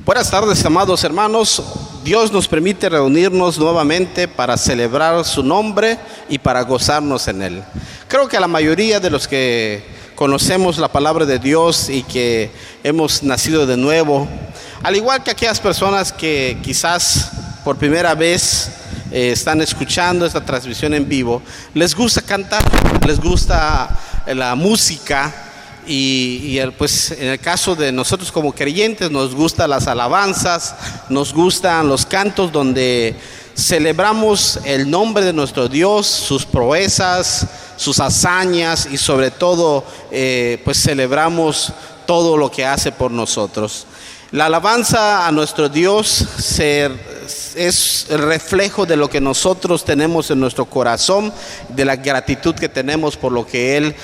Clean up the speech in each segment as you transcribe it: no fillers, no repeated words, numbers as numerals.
Buenas tardes, amados hermanos. Dios nos permite reunirnos nuevamente para celebrar su nombre y para gozarnos en él. Creo que a la mayoría de los que conocemos la palabra de Dios y que hemos nacido de nuevo, al igual que aquellas personas que quizás por primera vez están escuchando esta transmisión en vivo, les gusta cantar, les gusta la música. Pues en el caso de nosotros como creyentes nos gustan las alabanzas, nos gustan los cantos donde celebramos el nombre de nuestro Dios, sus proezas, sus hazañas y sobre todo pues celebramos todo lo que hace por nosotros. La alabanza a nuestro Dios es el reflejo de lo que nosotros tenemos en nuestro corazón, de la gratitud que tenemos por lo que Él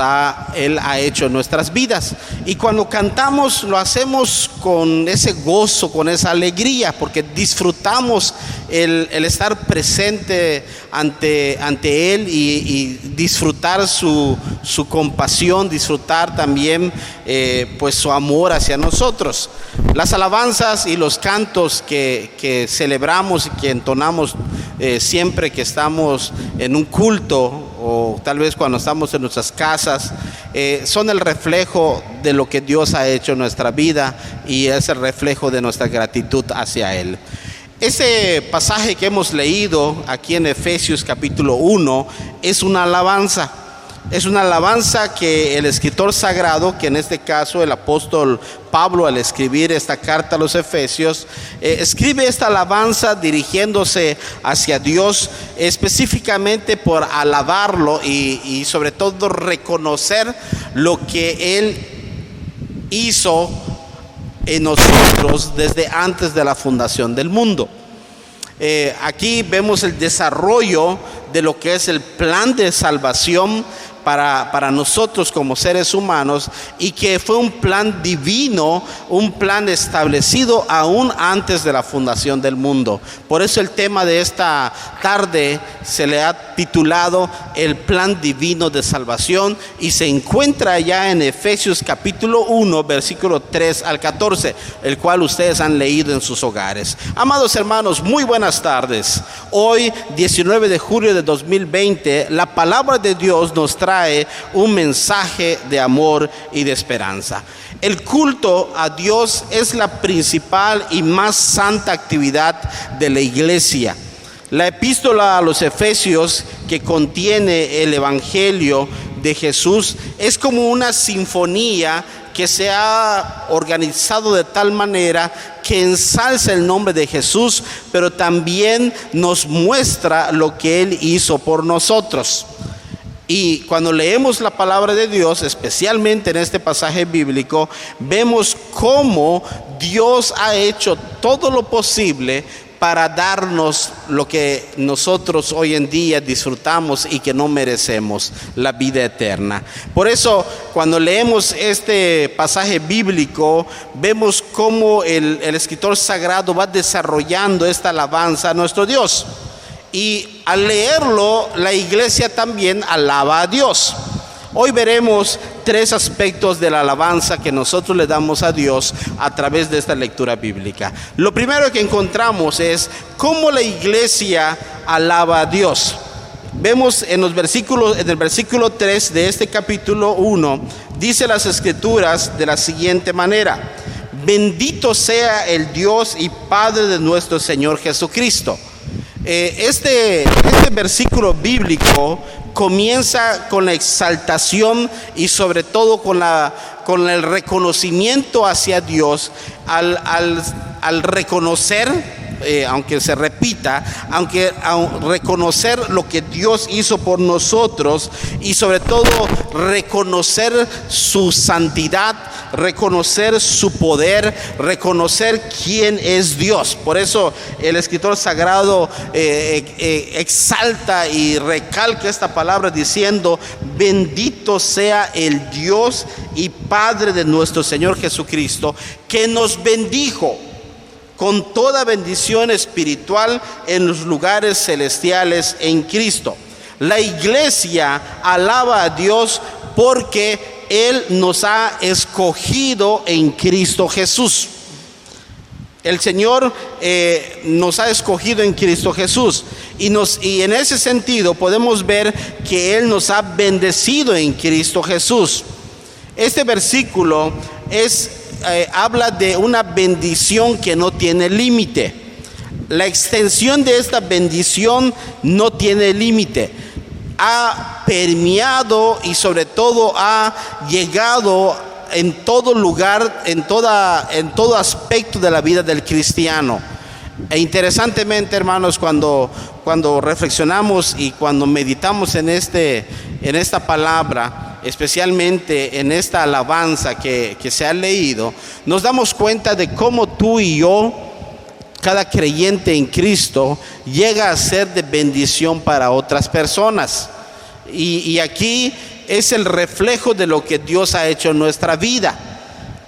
ha hecho en nuestras vidas. Y cuando cantamos lo hacemos con ese gozo, con esa alegría, porque disfrutamos el estar presente ante Él y disfrutar su compasión, disfrutar también pues su amor hacia nosotros. Las alabanzas y los cantos que celebramos y que entonamos siempre que estamos en un culto o tal vez cuando estamos en nuestras casas, son el reflejo de lo que Dios ha hecho en nuestra vida y es el reflejo de nuestra gratitud hacia Él. Ese pasaje que hemos leído aquí en Efesios capítulo 1 es una alabanza. Es una alabanza que el escritor sagrado, que en este caso el apóstol Pablo, al escribir esta carta a los Efesios, escribe esta alabanza dirigiéndose hacia Dios, específicamente por alabarlo y sobre todo reconocer lo que Él hizo en nosotros desde antes de la fundación del mundo. Aquí vemos el desarrollo de lo que es el plan de salvación para nosotros como seres humanos, y que fue un plan divino, un plan establecido aún antes de la fundación del mundo. Por eso el tema de esta tarde se le ha titulado el plan divino de salvación, y se encuentra ya en Efesios capítulo 1 versículo 3 al 14, el cual ustedes han leído en sus hogares. Amados hermanos, muy buenas tardes. Hoy 19 de julio de 2020 la palabra de Dios nos trae un mensaje de amor y de esperanza. El culto a Dios es la principal y más santa actividad de la iglesia. La epístola a los Efesios, que contiene el evangelio de Jesús, es como una sinfonía que se ha organizado de tal manera que ensalza el nombre de Jesús, pero también nos muestra lo que Él hizo por nosotros. Y cuando leemos la palabra de Dios, especialmente en este pasaje bíblico, vemos cómo Dios ha hecho todo lo posible para darnos lo que nosotros hoy en día disfrutamos y que no merecemos, la vida eterna. Por eso, cuando leemos este pasaje bíblico, vemos cómo el escritor sagrado va desarrollando esta alabanza a nuestro Dios. Y al leerlo, la iglesia también alaba a Dios. Hoy veremos tres aspectos de la alabanza que nosotros le damos a Dios a través de esta lectura bíblica. Lo primero que encontramos es cómo la iglesia alaba a Dios. Vemos en el versículo 3 de este capítulo 1, dice las escrituras de la siguiente manera: bendito sea el Dios y Padre de nuestro Señor Jesucristo. Este versículo bíblico comienza con la exaltación y sobre todo con el reconocimiento hacia Dios al reconocer, aunque se repita, reconocer lo que Dios hizo por nosotros, y sobre todo reconocer su santidad, reconocer su poder, reconocer quién es Dios. Por eso el escritor sagrado exalta y recalca esta palabra diciendo: bendito sea el Dios y Padre de nuestro Señor Jesucristo, que nos bendijo con toda bendición espiritual en los lugares celestiales en Cristo. La iglesia alaba a Dios porque Él nos ha escogido en Cristo Jesús. El Señor nos ha escogido en Cristo Jesús y en ese sentido podemos ver que Él nos ha bendecido en Cristo Jesús. Este versículo habla de una bendición que no tiene límite. La extensión de esta bendición no tiene límite. Ha permeado y sobre todo ha llegado en todo lugar, en todo aspecto de la vida del cristiano. E interesantemente, hermanos, cuando reflexionamos y cuando meditamos en esta palabra, especialmente en esta alabanza que se ha leído, nos damos cuenta de cómo tú y yo, cada creyente en Cristo, llega a ser de bendición para otras personas. Y aquí es el reflejo de lo que Dios ha hecho en nuestra vida.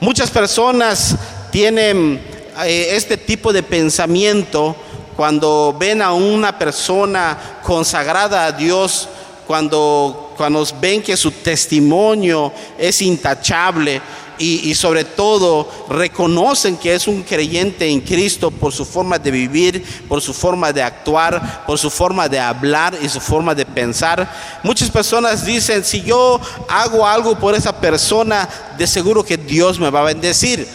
Muchas personas tienen este tipo de pensamiento cuando ven a una persona consagrada a Dios, cuando ven que su testimonio es intachable y sobre todo reconocen que es un creyente en Cristo por su forma de vivir, por su forma de actuar, por su forma de hablar y su forma de pensar. Muchas personas dicen, si yo hago algo por esa persona, de seguro que Dios me va a bendecir.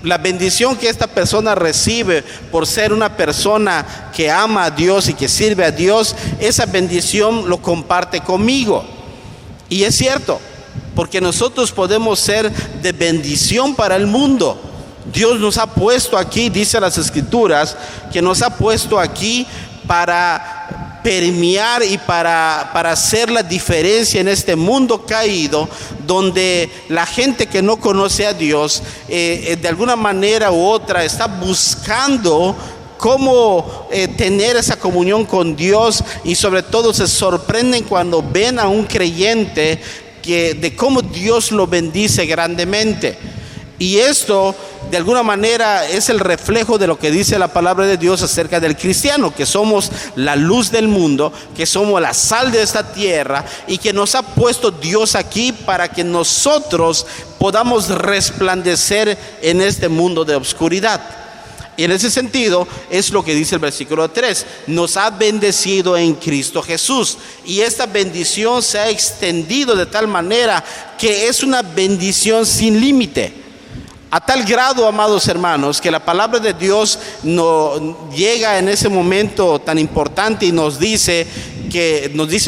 La bendición que esta persona recibe por ser una persona que ama a Dios y que sirve a Dios, esa bendición lo comparte conmigo. Y es cierto, porque nosotros podemos ser de bendición para el mundo. Dios nos ha puesto aquí, dice las Escrituras, que nos ha puesto aquí para permear y para hacer la diferencia en este mundo caído, donde la gente que no conoce a Dios, de alguna manera u otra, está buscando cómo tener esa comunión con Dios, y sobre todo se sorprenden cuando ven a un creyente de cómo Dios lo bendice grandemente. Y esto de alguna manera es el reflejo de lo que dice la palabra de Dios acerca del cristiano, que somos la luz del mundo, que somos la sal de esta tierra, y que nos ha puesto Dios aquí para que nosotros podamos resplandecer en este mundo de oscuridad. Y en ese sentido es lo que dice el versículo 3, nos ha bendecido en Cristo Jesús. Y esta bendición se ha extendido de tal manera que es una bendición sin límite. A tal grado, amados hermanos, que la palabra de Dios llega en ese momento tan importante y nos dice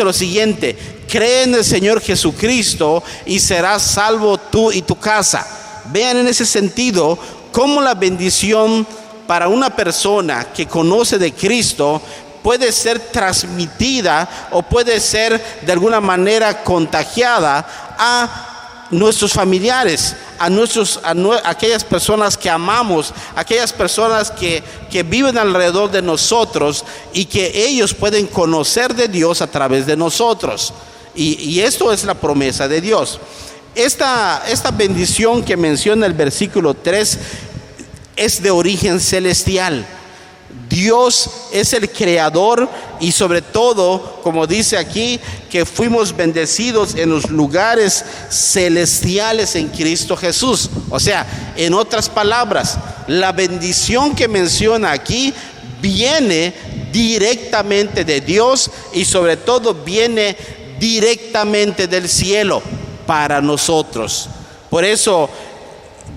lo siguiente: cree en el Señor Jesucristo y serás salvo tú y tu casa. Vean en ese sentido cómo la bendición para una persona que conoce de Cristo puede ser transmitida o puede ser de alguna manera contagiada a nuestros familiares, a aquellas personas que amamos, aquellas personas que viven alrededor de nosotros, y que ellos pueden conocer de Dios a través de nosotros. Y esto es la promesa de Dios. Esta bendición que menciona el versículo 3 es de origen celestial. Dios es el creador, y sobre todo, como dice aquí, que fuimos bendecidos en los lugares celestiales en Cristo Jesús. O sea, en otras palabras, la bendición que menciona aquí viene directamente de Dios, y sobre todo viene directamente del cielo para nosotros. Por eso,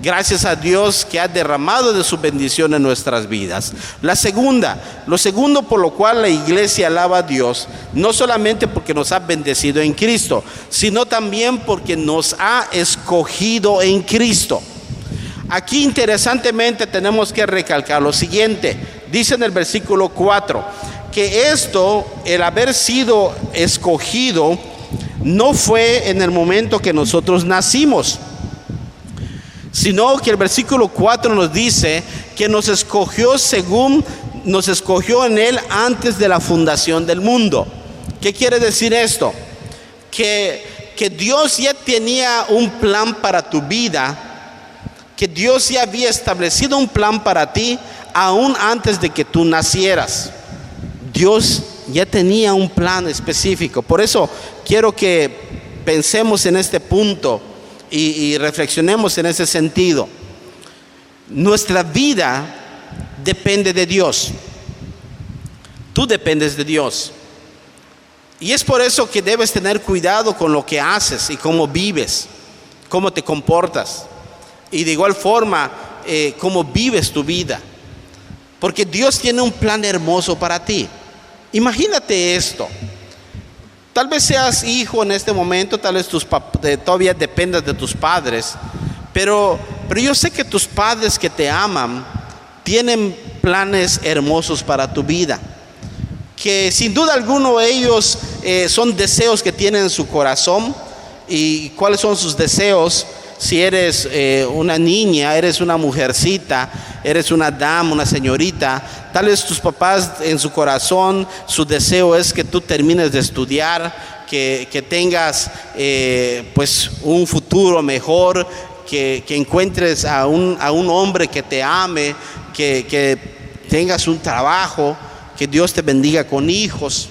gracias a Dios que ha derramado de su bendición en nuestras vidas. Lo segundo por lo cual la iglesia alaba a Dios, no solamente porque nos ha bendecido en Cristo, sino también porque nos ha escogido en Cristo. Aquí interesantemente tenemos que recalcar lo siguiente. Dice en el versículo 4 que el haber sido escogido, no fue en el momento que nosotros nacimos, sino que el versículo 4 nos dice que nos escogió en Él antes de la fundación del mundo. ¿Qué quiere decir esto? Que Dios ya tenía un plan para tu vida, que Dios ya había establecido un plan para ti aún antes de que tú nacieras. Dios ya tenía un plan específico. Por eso quiero que pensemos en este punto y reflexionemos en ese sentido. Nuestra vida depende de Dios. Tú dependes de Dios. Y es por eso que debes tener cuidado con lo que haces y cómo vives, cómo te comportas. Y de igual forma, cómo vives tu vida. Porque Dios tiene un plan hermoso para ti. Imagínate esto. Tal vez seas hijo en este momento, tal vez todavía dependas de tus padres. Pero yo sé que tus padres que te aman tienen planes hermosos para tu vida. Que sin duda alguna ellos son deseos que tienen en su corazón. ¿Y cuáles son sus deseos? Si eres una niña, eres una mujercita, eres una dama, una señorita, tal vez tus papás en su corazón, su deseo es que tú termines de estudiar, que tengas pues un futuro mejor, que encuentres a un hombre que te ame, que tengas un trabajo, que Dios te bendiga con hijos.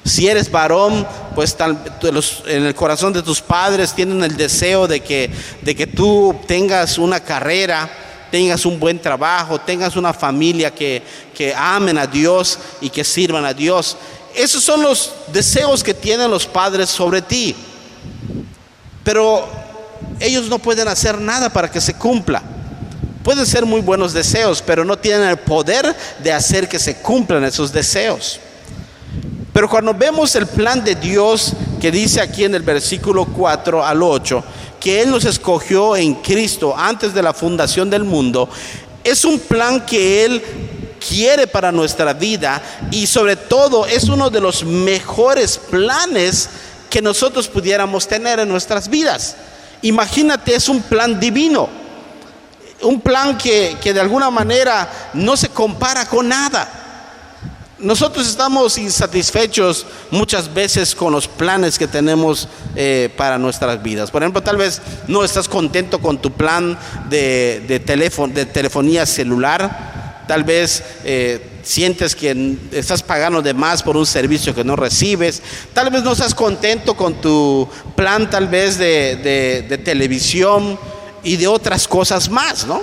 Si eres varón, pues en el corazón de tus padres tienen el deseo de que tú tengas una carrera, tengas un buen trabajo, tengas una familia que amen a Dios y que sirvan a Dios. Esos son los deseos que tienen los padres sobre ti. Pero ellos no pueden hacer nada para que se cumpla. Pueden ser muy buenos deseos, pero no tienen el poder de hacer que se cumplan esos deseos. Pero cuando vemos el plan de Dios que dice aquí en el versículo 4 al 8, que Él nos escogió en Cristo antes de la fundación del mundo, es un plan que Él quiere para nuestra vida y sobre todo es uno de los mejores planes que nosotros pudiéramos tener en nuestras vidas. Imagínate, es un plan divino, un plan que de alguna manera no se compara con nada. Nosotros estamos insatisfechos muchas veces con los planes que tenemos para nuestras vidas. Por ejemplo, tal vez no estás contento con tu plan de telefonía celular. Tal vez sientes que estás pagando de más por un servicio que no recibes. Tal vez no estás contento con tu plan tal vez de televisión y de otras cosas más, ¿no?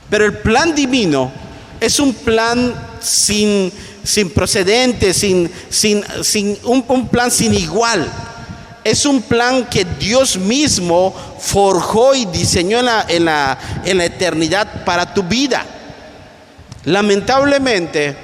Pero el plan divino es un plan sin precedentes, un plan sin igual. Es un plan que Dios mismo forjó y diseñó en la eternidad para tu vida. Lamentablemente,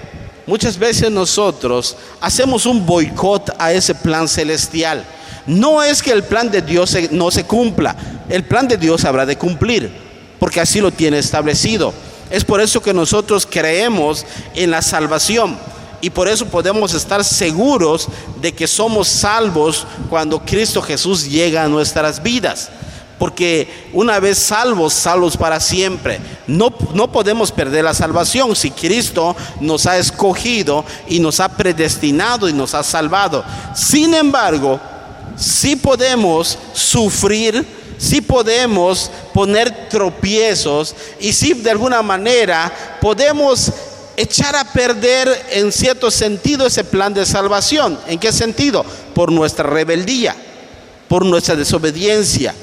muchas veces nosotros hacemos un boicot a ese plan celestial. No es que el plan de Dios no se cumpla, el plan de Dios habrá de cumplir, porque así lo tiene establecido. Es por eso que nosotros creemos en la salvación y por eso podemos estar seguros de que somos salvos cuando Cristo Jesús llega a nuestras vidas. Porque una vez salvos para siempre. No podemos perder la salvación si Cristo nos ha escogido y nos ha predestinado y nos ha salvado. Sin embargo, sí podemos sufrir, sí podemos poner tropiezos y sí de alguna manera podemos echar a perder en cierto sentido ese plan de salvación. ¿En qué sentido? Por nuestra rebeldía, por nuestra desobediencia,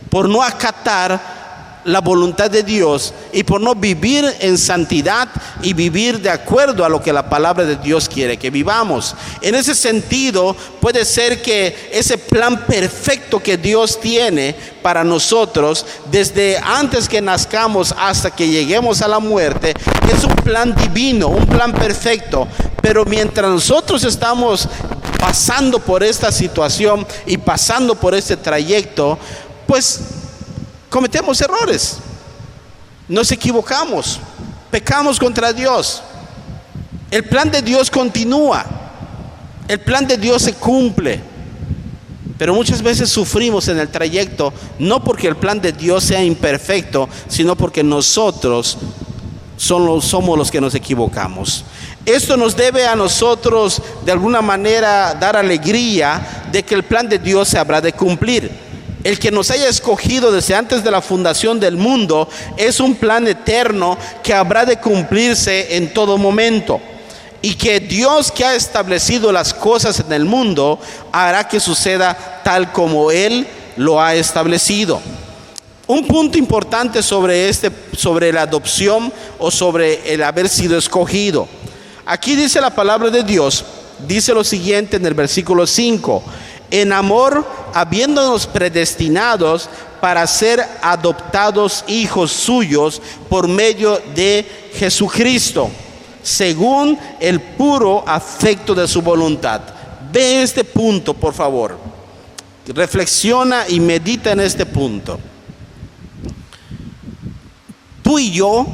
por no acatar la voluntad de Dios y por no vivir en santidad y vivir de acuerdo a lo que la palabra de Dios quiere que vivamos. En ese sentido, puede ser que ese plan perfecto que Dios tiene para nosotros, desde antes que nazcamos hasta que lleguemos a la muerte, es un plan divino, un plan perfecto. Pero mientras nosotros estamos pasando por esta situación y pasando por este trayecto, pues cometemos errores, nos equivocamos, pecamos contra Dios. El plan de Dios continúa, el plan de Dios se cumple, pero muchas veces sufrimos en el trayecto, no porque el plan de Dios sea imperfecto, sino porque nosotros somos los que nos equivocamos. Esto nos debe a nosotros de alguna manera dar alegría de que el plan de Dios se habrá de cumplir. El que nos haya escogido desde antes de la fundación del mundo es un plan eterno que habrá de cumplirse en todo momento. Y que Dios, que ha establecido las cosas en el mundo, hará que suceda tal como Él lo ha establecido. un punto importante sobre la adopción o sobre el haber sido escogido. Aquí dice la palabra de Dios, dice lo siguiente en el versículo 5: en amor, habiéndonos predestinados para ser adoptados hijos suyos por medio de Jesucristo, según el puro afecto de su voluntad. Ve este punto, por favor. Reflexiona y medita en este punto. Tú y yo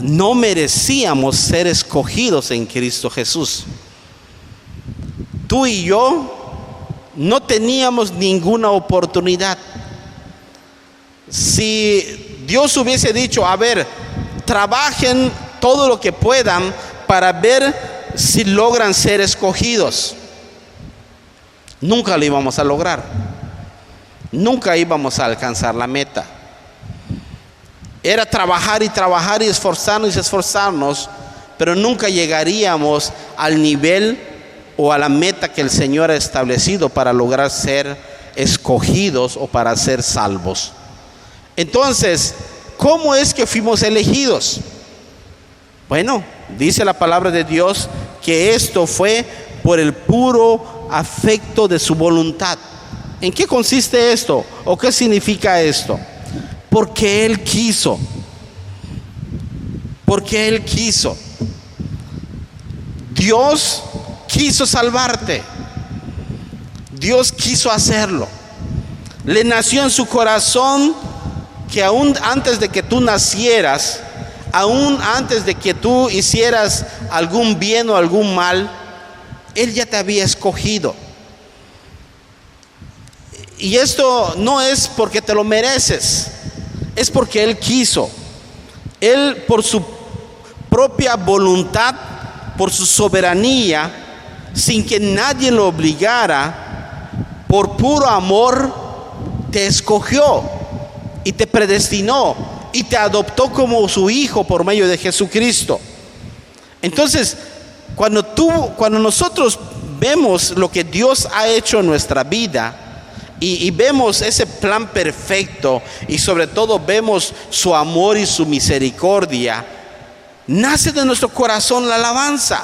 no merecíamos ser escogidos en Cristo Jesús. Tú y yo no teníamos ninguna oportunidad. Si Dios hubiese dicho, a ver, trabajen todo lo que puedan para ver si logran ser escogidos, nunca lo íbamos a lograr. Nunca íbamos a alcanzar la meta. Era trabajar y trabajar y esforzarnos, pero nunca llegaríamos al nivel o a la meta que el Señor ha establecido para lograr ser escogidos o para ser salvos. Entonces, ¿cómo es que fuimos elegidos? Bueno, dice la palabra de Dios que esto fue por el puro afecto de su voluntad. ¿En qué consiste esto? ¿O qué significa esto? Porque Él quiso. Porque Él quiso. Dios quiso salvarte. Dios quiso hacerlo. Le nació en su corazón que aún antes de que tú nacieras, aún antes de que tú hicieras algún bien o algún mal, Él ya te había escogido. Y esto no es porque te lo mereces, es porque Él quiso. Él, por su propia voluntad, por su soberanía, sin que nadie lo obligara, por puro amor, te escogió y te predestinó y te adoptó como su hijo por medio de Jesucristo. Entonces, cuando nosotros vemos lo que Dios ha hecho en nuestra vida y vemos ese plan perfecto y sobre todo vemos su amor y su misericordia, nace de nuestro corazón la alabanza.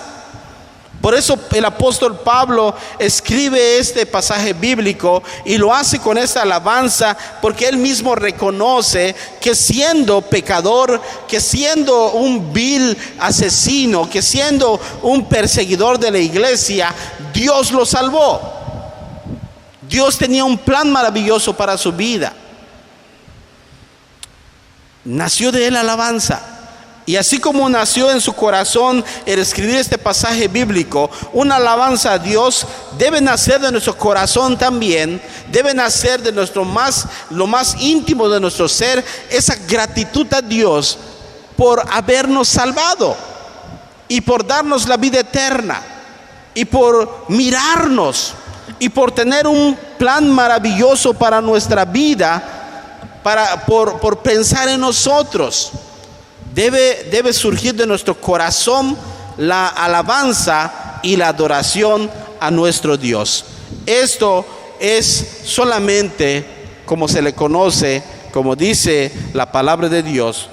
Por eso el apóstol Pablo escribe este pasaje bíblico y lo hace con esta alabanza, porque él mismo reconoce que siendo pecador, que siendo un vil asesino, que siendo un perseguidor de la iglesia, Dios lo salvó. Dios tenía un plan maravilloso para su vida. Nació de él alabanza. Y así como nació en su corazón el escribir este pasaje bíblico, una alabanza a Dios debe nacer de nuestro corazón también, debe nacer de lo más íntimo de nuestro ser, esa gratitud a Dios por habernos salvado y por darnos la vida eterna y por mirarnos y por tener un plan maravilloso para nuestra vida, por pensar en nosotros. Debe surgir de nuestro corazón la alabanza y la adoración a nuestro Dios. Esto es solamente, como se le conoce, como dice la palabra de Dios,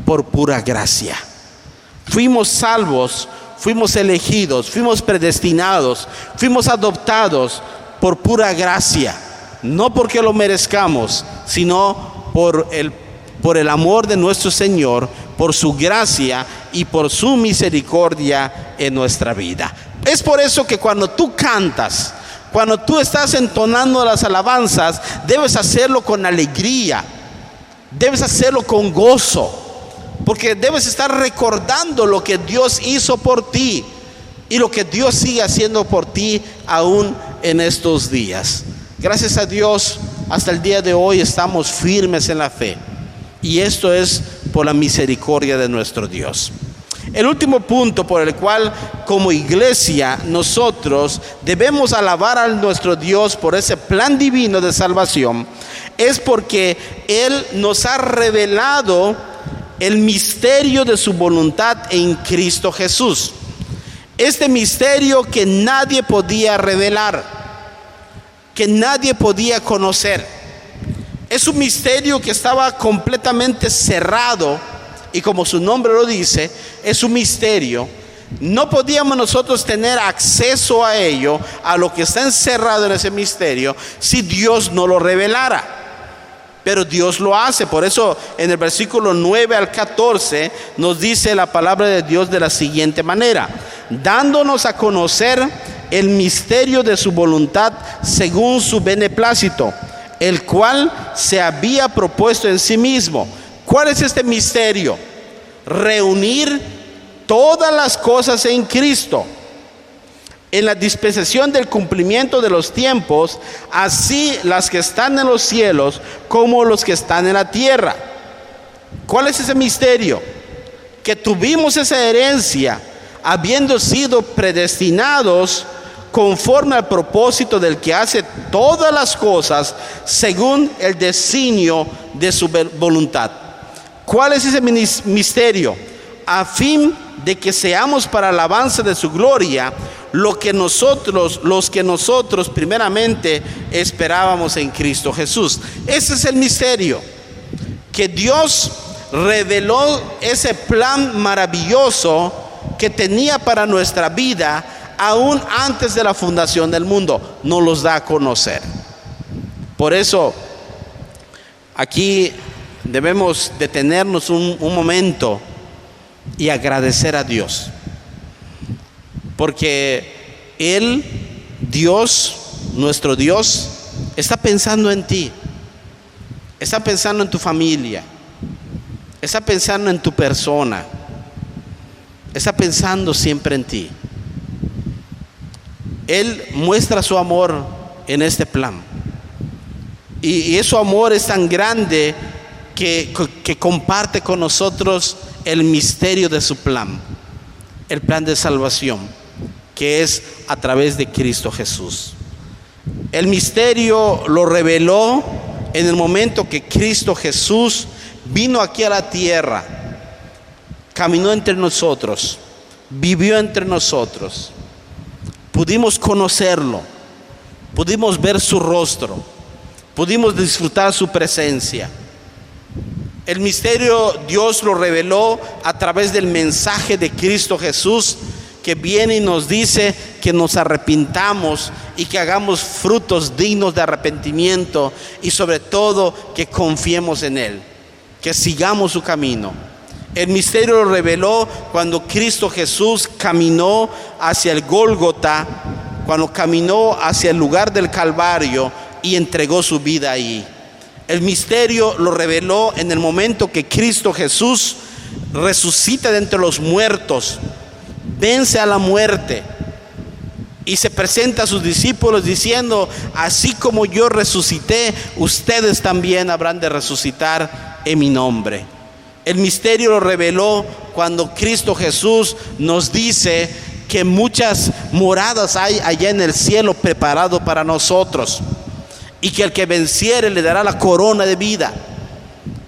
por pura gracia. Fuimos salvos, fuimos elegidos, fuimos predestinados, fuimos adoptados por pura gracia. No porque lo merezcamos, sino por el amor de nuestro Señor, por su gracia y por su misericordia en nuestra vida. Es por eso que cuando tú cantas, cuando tú estás entonando las alabanzas, debes hacerlo con alegría, debes hacerlo con gozo, porque debes estar recordando lo que Dios hizo por ti y lo que Dios sigue haciendo por ti aún en estos días. Gracias a Dios, hasta el día de hoy estamos firmes en la fe. Y esto es por la misericordia de nuestro Dios. El último punto por el cual como iglesia nosotros debemos alabar a nuestro Dios por ese plan divino de salvación es porque Él nos ha revelado el misterio de su voluntad en Cristo Jesús. Este misterio que nadie podía revelar, que nadie podía conocer. Es un misterio que estaba completamente cerrado, y como su nombre lo dice, es un misterio. No podíamos nosotros tener acceso a ello, a lo que está encerrado en ese misterio, si Dios no lo revelara. Pero Dios lo hace. Por eso en el versículo 9 al 14 nos dice la palabra de Dios de la siguiente manera: dándonos a conocer el misterio de su voluntad según su beneplácito, el cual se había propuesto en sí mismo. ¿Cuál es este misterio? Reunir todas las cosas en Cristo, en la dispensación del cumplimiento de los tiempos, así las que están en los cielos como los que están en la tierra. ¿Cuál es ese misterio? Que tuvimos esa herencia, habiendo sido predestinados conforme al propósito del que hace todas las cosas según el designio de su voluntad. ¿Cuál es ese misterio? A fin de que seamos para alabanza de su gloria, los que nosotros primeramente esperábamos en Cristo Jesús. Ese es el misterio, que Dios reveló ese plan maravilloso que tenía para nuestra vida aún antes de la fundación del mundo. Nos los da a conocer. Por eso aquí debemos detenernos un momento y agradecer a Dios, porque Él, Dios, nuestro Dios, está pensando en ti, está pensando en tu familia, está pensando en tu persona, está pensando siempre en ti. Él muestra su amor en este plan, y ese amor es tan grande que comparte con nosotros el misterio de su plan, el plan de salvación, que es a través de Cristo Jesús. El misterio lo reveló en el momento que Cristo Jesús vino aquí a la tierra, caminó entre nosotros, vivió entre nosotros. Pudimos conocerlo, pudimos ver su rostro, pudimos disfrutar su presencia. El misterio Dios lo reveló a través del mensaje de Cristo Jesús, que viene y nos dice que nos arrepintamos y que hagamos frutos dignos de arrepentimiento, y sobre todo que confiemos en Él, que sigamos su camino. El misterio lo reveló cuando Cristo Jesús caminó hacia el Gólgota, cuando caminó hacia el lugar del Calvario y entregó su vida ahí. El misterio lo reveló en el momento que Cristo Jesús resucita de entre los muertos, vence a la muerte y se presenta a sus discípulos diciendo: así como yo resucité, ustedes también habrán de resucitar en mi nombre. El misterio lo reveló cuando Cristo Jesús nos dice que muchas moradas hay allá en el cielo preparado para nosotros, y que el que venciere le dará la corona de vida.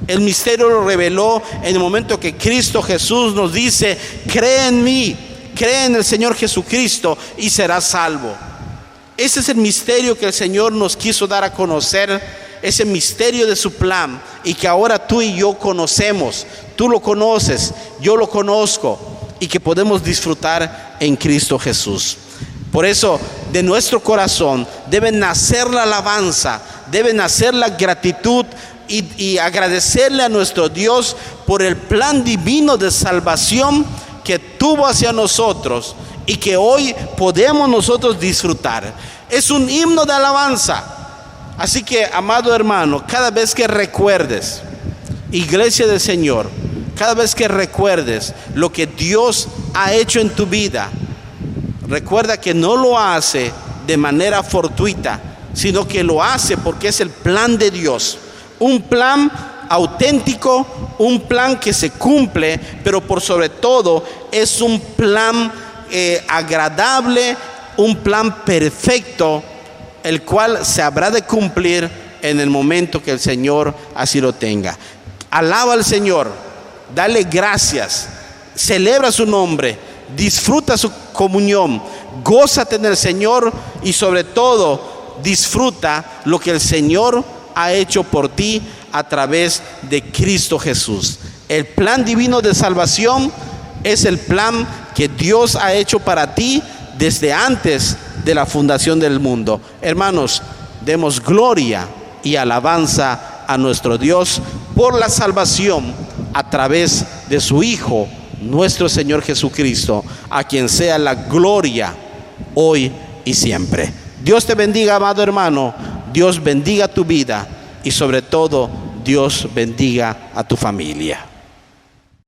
El misterio lo reveló en el momento que Cristo Jesús nos dice: cree en mí, cree en el Señor Jesucristo y serás salvo. Ese es el misterio que el Señor nos quiso dar a conocer, ese misterio de su plan, y que ahora tú y yo conocemos. Tú lo conoces, yo lo conozco, y que podemos disfrutar en Cristo Jesús. Por eso de nuestro corazón debe nacer la alabanza, debe nacer la gratitud y agradecerle a nuestro Dios por el plan divino de salvación que tuvo hacia nosotros y que hoy podemos nosotros disfrutar. Es un himno de alabanza. Así que, amado hermano, cada vez que recuerdes, iglesia del Señor, cada vez que recuerdes lo que Dios ha hecho en tu vida, recuerda que no lo hace de manera fortuita, sino que lo hace porque es el plan de Dios. Un plan auténtico, un plan que se cumple, pero por sobre todo es un plan agradable, un plan perfecto, el cual se habrá de cumplir en el momento que el Señor así lo tenga. Alaba al Señor, dale gracias, celebra su nombre, disfruta su comunión, gózate en el Señor y sobre todo disfruta lo que el Señor ha hecho por ti a través de Cristo Jesús. El plan divino de salvación es el plan que Dios ha hecho para ti desde antes de la fundación del mundo. Hermanos, demos gloria y alabanza a nuestro Dios por la salvación a través de su Hijo, nuestro Señor Jesucristo, a quien sea la gloria hoy y siempre. Dios te bendiga, amado hermano. Dios bendiga tu vida y sobre todo Dios bendiga a tu familia.